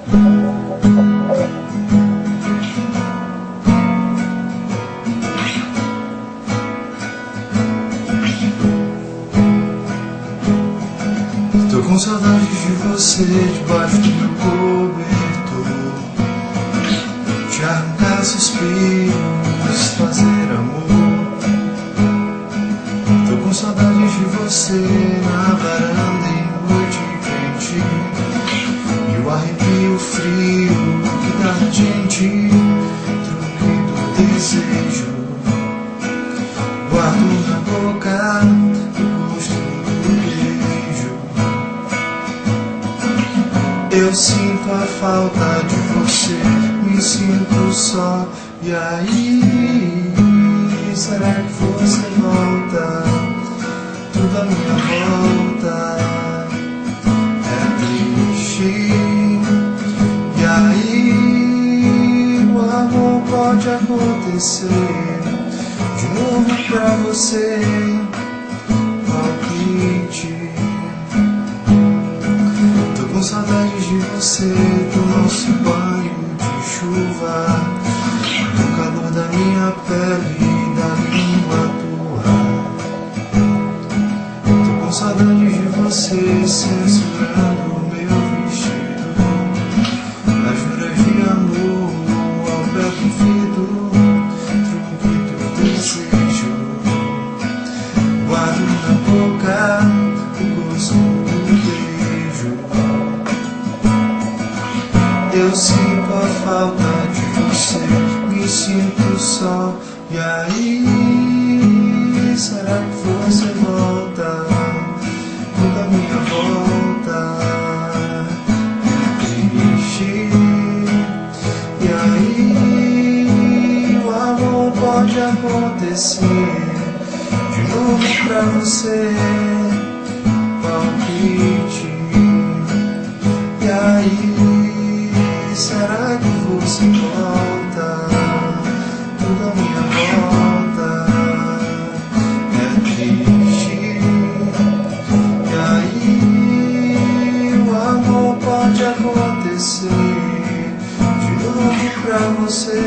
Tô com saudade de você debaixo do meu cobertor, te arrancar suspiros, fazer amor. Tô com saudade de você na varanda em noite quente, e o arrepio frio que dá na gente, truque do desejo. Guardo na boca o gosto do beijo. Eu sinto a falta de você, me sinto só. E aí, será que você volta? Tudo à minha volta é triste. E aí, o amor pode acontecer de novo pra você. Palpite. Tô com saudade de você, do nosso banho de chuva, do calor da minha pele e da língua tua. Tô com saudade de você, censurando o meu vestido, as juras de amor ao pé do vidro, truque do desejo. Guardo na boca o gosto do beijo. Eu sinto a falta de você, me sinto só. E aí, será que você volta? Tudo à minha volta é triste. E aí, o amor pode acontecer de novo pra você. Palpite. E aí, será que você volta? Tudo à minha volta é triste. E aí, o amor pode acontecer de novo pra você.